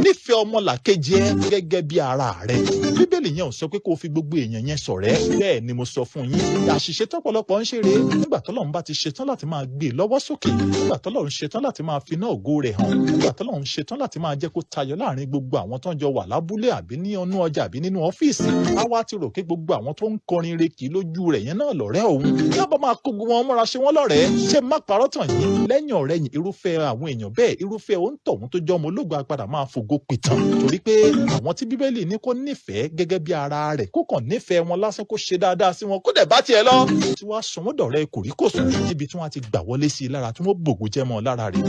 nífẹ̀ẹ́ ọmọlàkejì ẹ gẹ́gẹ́ bí ara rẹ. Bíbélì yẹn ò sọ pé kó o fi gbogbo èèyàn yẹn ṣọ̀rẹ́. Bẹ́ẹ̀ ni mo sọ fún yín. Àṣìṣe tọ́pọ̀lọpọ̀ ń ṣe rèé nígbà tọ́lọ́run bá ti ṣetán láti máa gbé e lọ́wọ́ sókè, nígbà tọ́lọ́run ṣetán láti máa fi iná ògo rẹ̀ hàn, nígbà tọ́lọ́run ṣetán láti máa jẹ́ kó tayọ láàrin gbogbo àwọn tó ń jọ wà lábúlé àbí ní ọnú ọjà àbí nínú ọ́fíìsì. Á wá ti rò pé gbogbo àwọn tó ń kọrin rekì lójú rẹ̀ yẹn náà lọ̀rẹ́ òun. Yóò bá máa kó gbogbo wọn múra ṣe wọ́n lọ́rẹ̀ẹ́. Ṣé má parọ́ tàn yín lẹ́yìn ọ̀rẹ́ yìí irúfẹ́ àwọn èèyàn bẹ́ẹ̀ irúfẹ́ òǹtọ̀hún tó jọ ọmọ ológun apadà máa fògo pìtàn torí pé àwọn tí Bíbélì ní kó nífẹ̀ẹ́ gẹ́gẹ́ bí ara rẹ̀ kó kàn nífẹ̀ẹ́ wọn lásán kó ṣe dáadáa sí wọn kó dẹ̀ bá tiẹ̀ lọ. Tí wàá sọ wọ́n dọ̀rẹ́ kòríkòsùn níbi tí wọ́n ti gbà wọlé sí i lára tí wọ́n bògo jẹ́ mọ́ lára rẹ̀.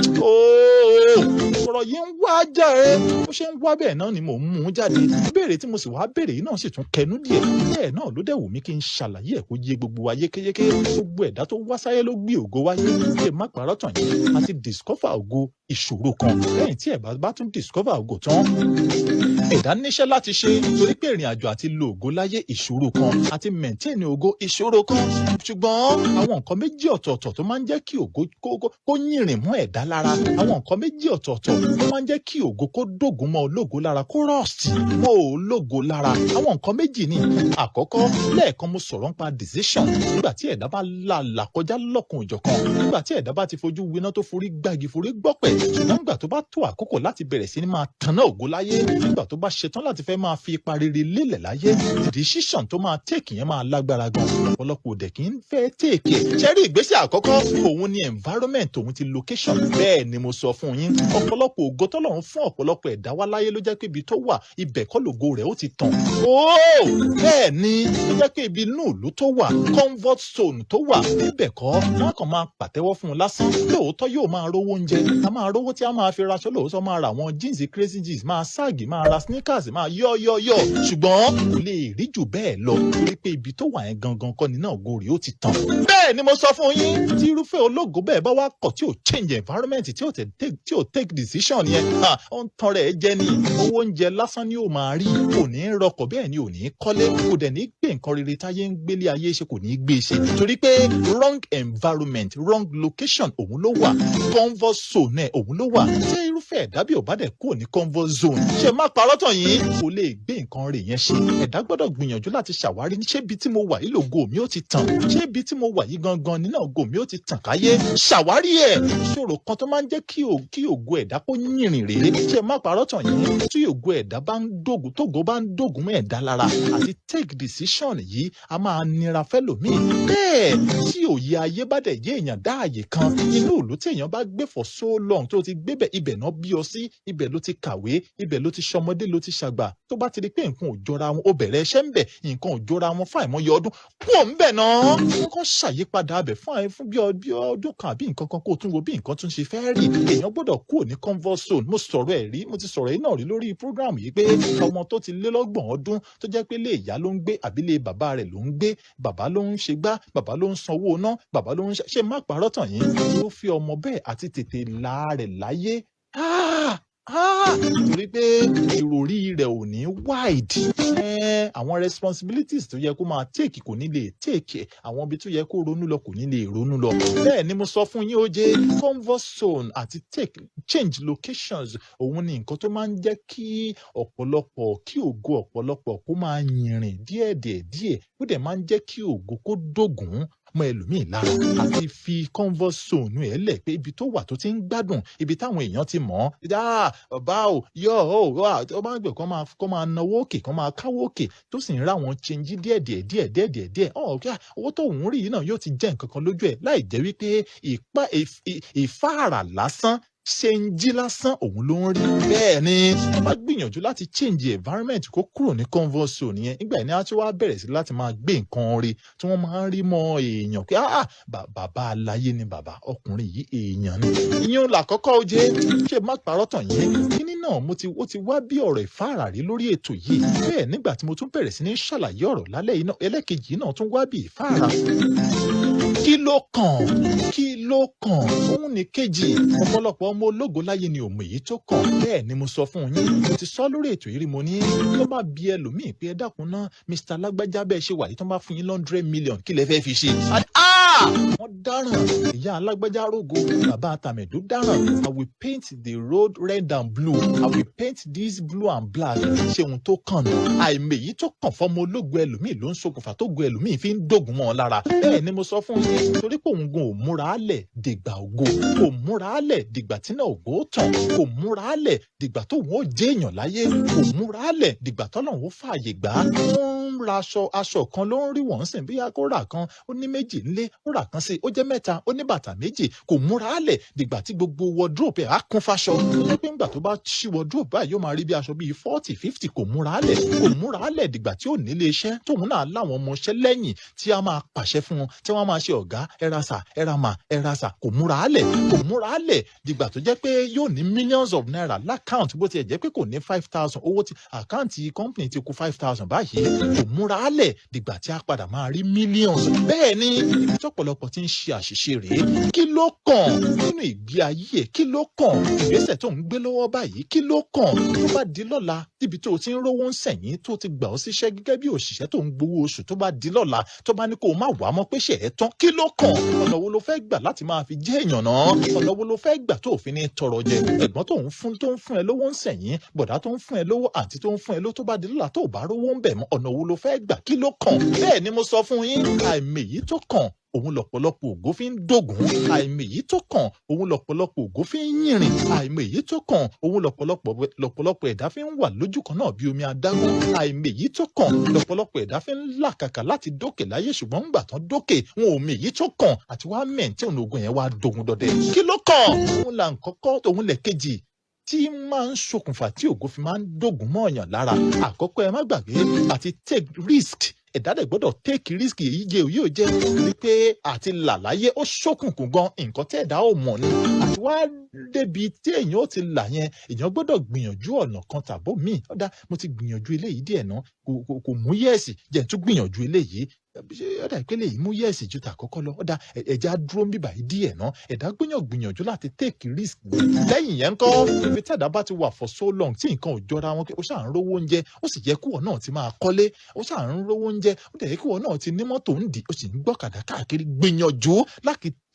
Ọ̀rọ̀ yìí ń wá jáde bó ṣe ń wá bẹ́ẹ̀ náà ni mò ń mú jáde. Ìbéèrè tí mo sì wá béèrè yìí náà sì tún kẹnu díẹ̀. Bẹ́ẹ̀ náà ló dẹ̀ wù mí kí n ṣàlàyé ẹ̀ kó yé gbogbo wa yékéyéké. Gbogbo ẹ̀dá tó wá sáyé ló gbé ògo wáyé. Ṣé má parọ́ tàn yín àti discover ògo ìṣòro kan lẹ́yìn tí ẹ̀ bá tún discover ògo tán. Ẹ̀dá níṣẹ́ láti ṣe torí pé ìrìn àjò àti lo ògo láyé ìṣòro kan àti maintain ògo ìṣòro kan. Ṣùgbọ́n àwọn nǹkan méjì ọ̀tọ̀ọ̀tọ̀ tó máa ń jẹ́ kí ògo kó yìnrìn mọ́ ẹ̀dá lára. Àwọn nǹkan méjì ọ̀tọ̀ọ̀tọ̀ tó máa ń jẹ́ kí ògo kó dògún mọ́ ológo lára kó rust mọ́ ológo lára. Àwọn nǹkan méjì ni. Àkọ́kọ́ lẹ́ẹ̀kan mo sọ̀rọ̀ nípa decision nígbà tí ẹ̀dá bá là kọjá lọ́kùn òjọ̀kan nígbà tí ẹ̀dá bá ti fojú winá tó forí gbági forí gbọ́pẹ̀ ṣùgbọ́n nígbà tó bá tó àkókò láti bẹ̀rẹ̀ sí ni máa tanná ògo láyé nígbà tó bá ṣetán láti fẹ́ máa fi ipa rere lélẹ̀ láyé decision tó máa take yẹn máa lágbára gan ọ̀pọ̀lọpọ̀ òdẹ̀ kì í fẹ́ take ṣẹ́rí ìgbésẹ̀ àkọ́kọ́ òun ni environment òun ti location bẹ́ẹ̀ ni mo sọ fún yín ọ̀pọ̀lọpọ̀ ògo tọ́lọ́run fún ọ̀pọ̀lọpọ̀ ẹ̀dá wá láyé ló jẹ́ pé ibi tó wà ibẹ̀ kọ́ lògo rẹ̀ ó ti tàn bẹ́ẹ̀ ni ló jẹ́ pé ibi inú ìlú tó wà comfort zone tó wà ibẹ̀ kọ́ wọ́n kàn máa pàtẹ́wọ́ fún un lásán lóòótọ́ yóò máa rówó oúnjẹ a máa rówó tí a máa fi raṣọ lóòótọ́ máa ra àwọn jeans crazy jeans máa ságì máa ra sneakers máa yọ́ ṣùgbọ́n kò lè rí jù bẹ́ẹ̀ lọ torí pé ibi tó wà yẹn gangan kọ́ ni náà ògo rẹ̀ ó ti tàn. bẹ́ẹ̀ ni mo sọ fún yín tí irúfẹ́ ológo bẹ́ẹ̀ bá wá kọ̀ tí ò change environment tí ò take decision yẹn ó ń tan rẹ̀ jẹ ni owó oúnjẹ lásán ni ó máa rí kò ní rọkọ̀ bẹ́ẹ̀ ni ò ní kọ́lé kò dẹ̀ ní gbé nǹkan rere táyé ń gbélé ayé ṣe kò ní gbé ṣe torí pé wrong environment wrong location òun ló wà comfort zone òun ló wà ṣé irúfẹ́ ẹ̀dá bí ò bá dẹ̀ kúrò ní comfort zone ṣe má parọ́ tàn yín kò lè gbé nǹkan rẹ̀ yẹn ṣe ẹ̀dá gbọ́dọ̀ gbìyànjú láti ṣàwárí ṣé ibi tí mo wà yìí lògo mi ó ti tàn ṣé ibi tí mo wà yìí gangan nínú ògo mi ó ti tàn káyé ṣàwárí ẹ̀ ìṣòro kan tó máa ń jẹ́ kí ògo ẹ̀dá kó yìnrìn rèé ṣe má parọ́ tàn yín tí ògo ẹ̀dá bá ń dògùn tógo bá ń dògùn mọ́ ẹ̀dá lára àti take decision yìí a máa nira fẹ́lòmíì bẹ́ẹ̀ tí òye ayé bá dẹ̀ yé èèyàn dá àyè kan inú ìlú tí èèyàn bá gbé for so long tó ti gbébẹ̀ ibẹ̀ náà bí ọ sí ibẹ̀ ló ti kàwé ibẹ̀ ló ti ṣọmọdé ló ti ṣàgbà tó bá ti rí pé nǹkan ò jọra wọn ó bẹ̀rẹ̀ ẹṣẹ́ ń bẹ̀ nǹkan ò jọra wọn fún àìmọye ọdún kúò ń bẹ̀ náà wọ́n kàn ṣàyípadà abẹ̀ fún bí ọdún kan àbí nǹkan kan kó tún wo bí nǹkan tún ṣe fẹ́ rí èèyàn gbọ́dọ̀ kúrò ní comfort zone mo sọ̀rọ̀ ẹ̀ rí mo ti sọ̀rọ̀ yìí náà rí lórí program yìí pé ọmọ tó ti lé lọ́gbọ̀n ọdún tó jẹ́ pé ilé ìyá ló ń gbé àbí ilé bàbá rẹ̀ ló ń gbé bàbá ló ń ṣe gbá bàbá ló ń sanwó ná bàbá ló ń ṣe má parọ́ tàn yín ló fi ọmọ bẹ́ẹ̀ àti tètè la rẹ̀ láyé torí pé ìròrí rẹ̀ ò ní wide. Àwọn responsibilities tó yẹ kó máa take kò ní lè take, àwọn ibi tó yẹ kó ronú lọ kò ní lè ronú lọ. Bẹ́ẹ̀ ni mo sọ fún yín ó jẹ́ comfort zone àti change locations, òun ni nǹkan tó máa ń jẹ́ kí ògo ọ̀pọ̀lọpọ̀ kó máa yìnrìn díẹ̀, ó dẹ̀ máa ń jẹ́ kí ògo kó dógùn mọ́ ẹlòmíì lára, àti fi comfort zone ẹ̀ lẹ̀ pé ibi tó wà tó ti ń gbádùn, ibi táwọn èèyàn ti mọ̀ ọ́, báwo ó máa ń gbé kó máa náwó òkè, kó máa káwó òkè, tó sì ń rá wọn change díẹ̀. Owó tó ń rí yìí náà yóò ti jẹ́ nǹkan kan lójú ẹ̀, láì jẹ́ wípé ìfáàrà lásán ṣe ń jí lásán òun ló ń rí. Bẹ́ẹ̀ ni wọ́n bá gbìyànjú láti change environment kó kúrò ní comfort zone yẹn, nígbà yẹn ni a ti wá bẹ̀rẹ̀ sí láti máa gbé nǹkan rí tí wọ́n máa ń rí mọ́ èèyàn pé bàbá aláyé ni bàbá ọkùnrin yìí, èèyàn ni. ìyẹn làkọ́kọ́ ó jẹ́ ṣé má parọ́ tàn yín. Kíní náà ó ti wá bí ọ̀rọ̀ ìfáàrà rí lórí ètò yìí. Bẹ́ẹ̀ nígbà tí mo tún bẹ̀rẹ̀ sí ní ṣàlàyé ọ̀rọ̀ lálẹ́ yìí náà, ẹlẹ́kejì náà tún wá bí ìfáàrà. Kí ló kàn? Òun ní kejì. Ọ̀pọ̀lọpọ̀ ọmọ ológo láyé ni òmò èyí tó kàn. Bẹ́ẹ̀ ni mo sọ fún yín, mo ti sọ lórí ètò yìí rí, mo ní tó bá bi ẹlòmíì pé ẹ dákun náà Mr. Lágbájá bẹ́ẹ̀ ṣe wà yìí tó bá fún yín 100 million kí lẹ fẹ́ fi ṣe? Wọ́n dáràn. Ìyá Alágbájá rógo, bàbá Tàmẹ̀dó dáràn. I will paint the road red and blue. I will paint this blue and black. Ṣé ohun tó kàn nù? Àìmọ̀ èyí tó kàn fọmọ ológo ẹlòmíì ló ń ṣokùnfà tó go ẹlòmíì fi ń dògùn mọ́ ọ lára. Bẹ́ẹ̀ ni mo sọ fún yín, torí pé òun gan ò múra lẹ̀ dìgbà ògo, kò múra lẹ̀ dìgbà tí náà ògo tàn, kò múra lẹ̀ dìgbà tó wọ́n jẹ́ èèyàn láyé, kò múra lẹ̀ dìgbà tọ́lọ́run ó fààyè gbà á. Wọ́n ń ra aṣọ kan ló ń rí wọ́n sìn, bí kó rà kan ó ní méjì ńlé, ó rà kan sí ó jẹ́ mẹ́ta, ó ní bàtà méjì, kò múra lẹ̀ dìgbà tí gbogbo wardrobe ẹ̀ á kún fáṣọ. Ó jẹ́ pé ńgbà tó bá ṣí wardrobe báyìí yóò máa rí bí aṣọ bíi 40, 50, kò múra lẹ̀ dìgbà tí ó nílé iṣẹ́ tóun náà láwọn ọmọọṣẹ́ lẹ́yìn tí a máa pàṣẹ fún wọn, tí wọ́n máa ṣe ọ̀gá ẹra sà ẹra mà ẹra sà, kò múra lẹ̀ dìgbà tó jẹ́ pé yóò ní millions of naira lákàùntì, bó tiẹ̀ jẹ́ pé kò ní 5,000, owó tí àkáǹtì company ti kù 5,000 báyìí, kò múra lẹ̀ dìgbà tí a padà máa rí millions. Bẹ́ẹ̀ ni ibi tí ọ̀pọ̀lọpọ̀ ti ń ṣe àṣìṣe rèé. Kí ló kàn nínú ìgbé ayé ẹ̀? Kí ló kàn ìgbésẹ̀ tó ń gbé lọ́wọ́ báyìí? Kí ló kàn tó bá di lọ́la níbi tó o ti ń rówó ń sẹ̀yìn, tó ti gbà ọ́ síṣẹ́ gẹ́gẹ́ bí òṣìṣẹ́ tó ń gbowó oṣù, tó bá di lọ́la tó bá ní kó o má wà mọ́ pé ṣe ẹ̀ tán? Kí ló kàn? Ọ̀nà wo ló fẹ́ gbà láti máa fi jẹ́ èèyàn náà? Ọ̀nà wo ló fẹ́ gbà tó fi ní tọrọ jẹ? Ẹ̀gbọ́n tó ń fún ẹ lówó ń sẹ̀yìn, bọ̀dá tó ń fún ẹ lówó, àǹtí tó ń fún ẹ lówó, tó bá di lọ́la tó ò bá rówó ń bẹ̀ mọ́, ọ̀nà wo ló fẹ́ gbà? Kí ló kàn? Bẹ́ẹ̀ ni mo sọ fún yín, àìmọ̀ èyí tó kàn òun lọ̀pọ̀lọpọ̀ ògo fi ń dògún, àìmọ̀ èyí tó kàn òun lọ̀pọ̀lọpọ̀ ògo fi ń yìnrìn, àìmọ̀ èyí tó kàn òun lọ̀pọ̀lọpọ̀ ẹ̀dá fi ń wà lójú kan náà bí omi adágún, àìmọ̀ èyí tó kàn lọ̀pọ̀lọpọ̀ ẹ̀dá fi ń làkàkà láti dókè láyé, ṣùgbọ́n ńgbà tán dókè wọn ò mọ̀ èyí tó kàn, àti wá mẹ́ǹtẹ́ òun ogun yẹn wá dogun dọdẹ. Kí ló kàn? Òun là ń kọ́kọ́ òun lẹ̀ kejì tí máa ń ṣokùnfà tí ògo fi máa ń dògún mọ́ ọ̀yàn lára. Àkọ́kọ́ ẹ má gbàgbé àti take risk. Ẹ̀dá dẹ̀ gbọ́dọ̀ take risk, èyí jẹ́ òye ò jẹ́ wípé àti là láyé ó ṣókùnkùn gan, nǹkan tí ẹ̀dá ò mọ̀ ni. Àti wá débi tí èèyàn ó ti là yẹn, èèyàn gbọ́dọ̀ gbìyànjú ọ̀nà kan tàbó míì. Ọ̀dà mo ti gbìyànjú eléyìí díẹ̀ náà, kò mú yẹ̀sì, jẹ́ n tún gbìyànjú eléyìí. Ọ̀dà ìpele yìí mú yẹ̀sì ju tàkọ́kọ́ lọ. Ọ̀dà ẹ̀já dúró ń bíbà yìí díẹ̀ náà. Ẹ̀dá gbìyànjú láti take risk. Lẹ́yìn yẹn ńkọ́, ibi tí ẹ̀dá bá ti wà for so long tí nǹkan ò jọra wọn, ó ṣáà ń rówó oúnjẹ, ó sì yẹ kúwọ̀ náà ti máa kọ́lé, ó ṣáà ń rówó oúnjẹ, ó dẹ̀ yẹ kúwọ̀ náà ti ní mọ́tò ń dì, ó sì ń gbọ́kàdá káàkiri. Gbìyànjú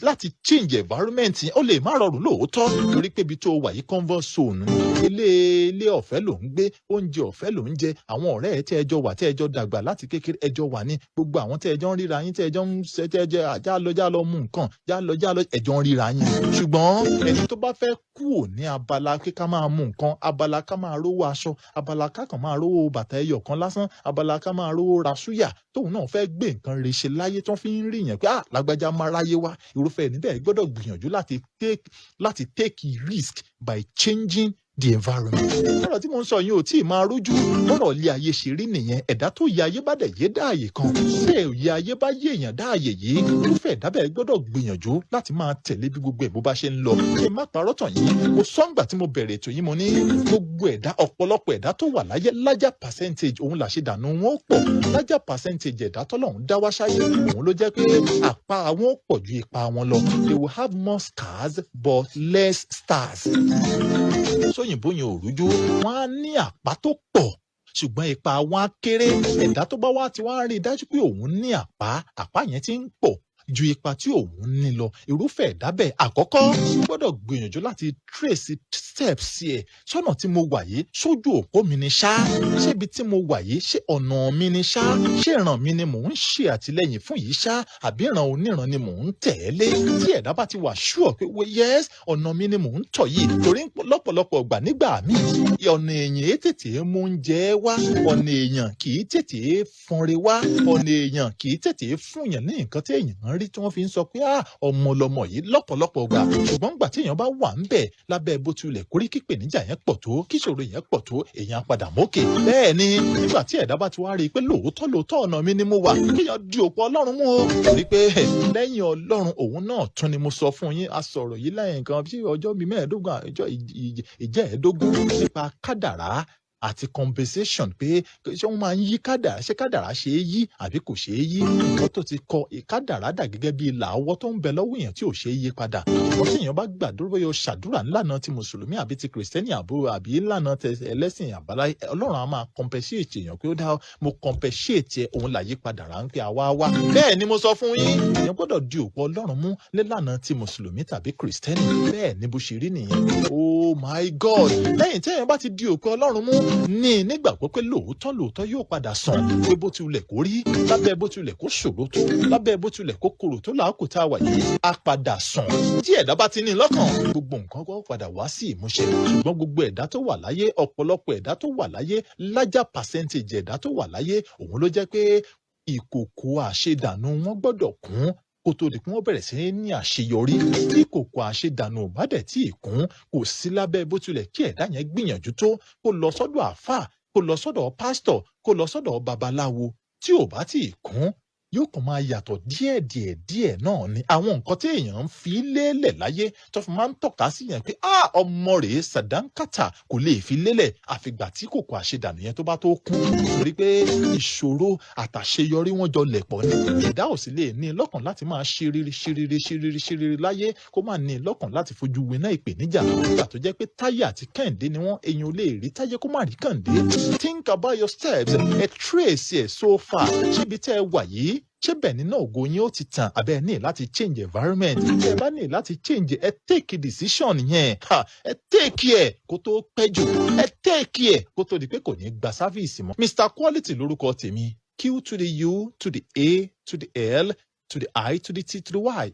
láti change environment yẹn. Ó lè má rọrùn lóòótọ́, torí pé ibi tó wà yìí comfort zone, ilé ọ̀fẹ́ ló ń gbé, oúnjẹ ọ̀fẹ́ ló ń jẹ, àwọn ọ̀rẹ́ ẹ̀ tí ẹjọ́ wà, tí ẹjọ́ dàgbà láti kékeré ẹjọ́ wà ní, gbogbo àwọn tí ẹjọ́ ń ríra yín, tí ẹjọ́ ń ṣe tí ẹjọ́ já lọ mú nǹkan, já lọ ẹjọ́ ń ríra yín. Ṣùgbọ́n ẹni tó bá fẹ́ kúrò ní abala pé ká máa mú nǹkan, abala ká máa rówó aṣọ, abala ká kàn máa rówó bàtà ẹyọ kan lásán, abala ká máa rówó ra súyà, tóun náà fẹ́ gbé nǹkan rẹ̀ ṣe láyé tó fi ń rí yẹn pé lágbájá máa ráyé wá, irúfẹ́ níbẹ̀ gbọ́dọ̀ gbìyànjú láti take risk by changing the environment. Ọ̀rọ̀ tí mo ń sọ yìí ò tí ì máa rújú, bọ́rọ̀ ilé ayé ṣe rí nìyẹn. Ẹ̀dá tó yẹ ayé bá dẹ̀ yé dáàyè kan, tí òye ayé bá yé èèyàn dáàyè yìí, irúfẹ́ ẹ̀dá bẹ́ẹ̀ gbọ́dọ̀ gbìyànjú láti máa tẹ̀lé bí gbogbo ẹ̀ bó bá ṣe ń lọ. Ṣé má parọ́ tàn yín? Mo sọ ńgbà tí mo bẹ̀rẹ̀ ètò yìí, mo ní gbogbo ẹ̀dá, ọ̀pọ̀lọpọ̀ ẹ̀dá tó wà láyé, larger percentage òun là ṣe dànù wọn ó pọ̀. Larger percentage ẹ̀dá tọ́lọ́run dá wá sáyé, òun ló jẹ́ pé àpá wọn ó pọ̀ ju ipa wọn lọ. They will have more scars but less stars. So olóyìnbó yẹn ò rújú wọ́n á ní àpá tó pọ̀ ṣùgbọ́n ipa wọn á kéré. Ẹ̀dá tó bá wá ti wá rí i dájú pé òun ní àpá yẹn ti ń pọ̀ ju ipa tí òun ní lọ. Irúfẹ́ ẹ̀dá bẹ́ẹ̀ àkọ́kọ́ gbọ́dọ̀ gbìyànjú láti trace steps ẹ̀ sọ́nà tí mo wà yìí sójú òpó mi ni ṣá, ṣé ibi tí mo wà yìí ṣé ọ̀nà mi ni ṣá, ṣé ìran mi ni mò ń ṣe àtìlẹ́yìn fún yìí ṣá àbí ìran oníran ni mò ń tẹ̀lé. Tí ẹ̀dá bá ti wà sure pé yes ọ̀nà mi ni mò ń tọ̀ yìí, torí lọ́pọ̀lọpọ̀ ìgbà nígbà míì ọ̀nà èèyàn tètè mú oúnjẹ wá, ọ̀nà èèyàn kì í tètè fọnre wá, ọ̀nà èèyàn kì í tètè fúnyàn ní nǹkan tí èèyàn rí tí wọ́n fi ń sọ pé ọmọ lọmọ yìí lọ́pọ̀lọpọ̀ gbà. Ṣùgbọ́n gbà tí èèyàn bá wà ń bẹ̀ lábẹ́ bó tilẹ̀ kórí kípè níjà yẹn pọ̀ tó kíṣòro yẹn pọ̀ tó èèyàn padà mókè. Bẹ́ẹ̀ ni nígbà tí ẹ̀dá bá ti wá rí i pé lóòótọ́ ọ̀nà mi ni mo wà kéèyàn di òpó Ọlọ́run mú o. Torí pé lẹ́yìn Ọlọ́run òun náà tún ni mo sọ fún yín a sọ̀rọ̀ yìí lẹ́yìn nǹkan bí ọjọ́ bíi mẹ́ẹ̀ẹ́dógún ìjẹ́ẹ̀ẹ́dógún nípa kádàrá àti compensation pé ṣé wọ́n máa ń yí kádàrá, ṣé kádàrá ṣe é yí àbí kò ṣe é yí. Nǹkan tó ti kọ ìkádàrá dà gẹ́gẹ́ bí ìlà ọwọ́ tó ń bẹ lọ́wọ́ èèyàn tí ò ṣe é yí padà. Ṣùgbọ́n tí èèyàn bá gbàdúrà bóyá o ṣàdúrà ńlànà ti mùsùlùmí àbí ti kìrìsìtẹ́nì àbí ńlànà ẹlẹ́sìn àbáláyé, Ọlọ́run á máa compensate èèyàn pé ó dá mo compensate ẹ òun là yí padà rà ń pé àwa wá. Bẹ́ẹ̀ ni mo sọ fún yín èèyàn gbọ́dọ̀ di òpó Ọlọ́run mú nílànà ti mùsùlùmí tàbí kìrìsìtẹ́nì. Bẹ́ẹ̀ ni bó ṣe rí nìyẹn. Oh my God! Lẹ́yìn tí èèyàn bá ti di òpó Ọlọ́run mú ní nígbàgbọ́ pé lóòótọ́ yóò padà sàn pé bó ti wulẹ̀ kó rí lábẹ́ bó ti wulẹ̀ kó ṣòro tó lábẹ́ bó ti wulẹ̀ kó korò tó làákò tá a wà yìí á padà sàn. Tí ẹ̀dá bá ti ní lọ́kàn gbogbo nǹkan kó padà wá sí ìmúṣẹ. Ṣùgbọ́n gbogbo ẹ̀dá tó wà láyé ọ̀pọ̀lọpọ̀ ẹ̀dá tó wà láyé lájà percentage ẹ̀dá tó wà láyé òun ló jẹ́ pé ìkòkò àṣedànù wọn gbọ́dọ̀ kún kó tó di pé wọ́n bẹ̀rẹ̀ sí ní àṣeyọrí. Tí kòkò àṣedànù ò bá dẹ̀ tí ì kún kò sí lábẹ́ bó tilẹ̀ kí ẹ̀dá yẹn gbìyànjú tó kó lọ sọ́dọ̀ àáfàá kó lọ sọ́dọ̀ pásítọ̀ kó lọ sọ́dọ̀ babaláwo tí ò bá tí ì kún yóò kàn máa yàtọ̀ díẹ̀ náà ni. Àwọn nǹkan tí èèyàn ń fi lélẹ̀ láyé tó fi máa ń tọ́ka sí yẹn pé ọmọ rèé sàdánkátà kò lè fi lélẹ̀ àfìgbà tí kòkò àṣedànù yẹn tó bá tó kún. Torí pé ìṣòro àtàṣeyọrí wọn jọ lẹ̀pọ̀ ni. Ẹ̀dá ò sì lè ní lọ́kàn láti máa ṣe rere láyé kó máa ní lọ́kàn láti fojú winá ìpèníjà. Nígbà tó jẹ́ pé Táyé àti Kẹ́hìndé ni wọ́n èèyàn ò lè rí Táyé kó má rí Kẹ́hìndé. Think about your steps ẹ trace ẹ so far ṣébi tẹ́ ẹ wà yìí ṣé bẹ́ẹ̀ ni náà ògo yín ó ti tàn àbẹ́ ní láti change environment. Ṣé ẹ bá ní láti change ẹ take decision yẹn ẹ take ẹ kó tó pẹ́ jù ẹ take ẹ kó tó di pé kò ní gba sáfíìsì mọ́. Mr Quality lórúkọ tèmi Q to the U to the A to the L to the I to the T to the Y.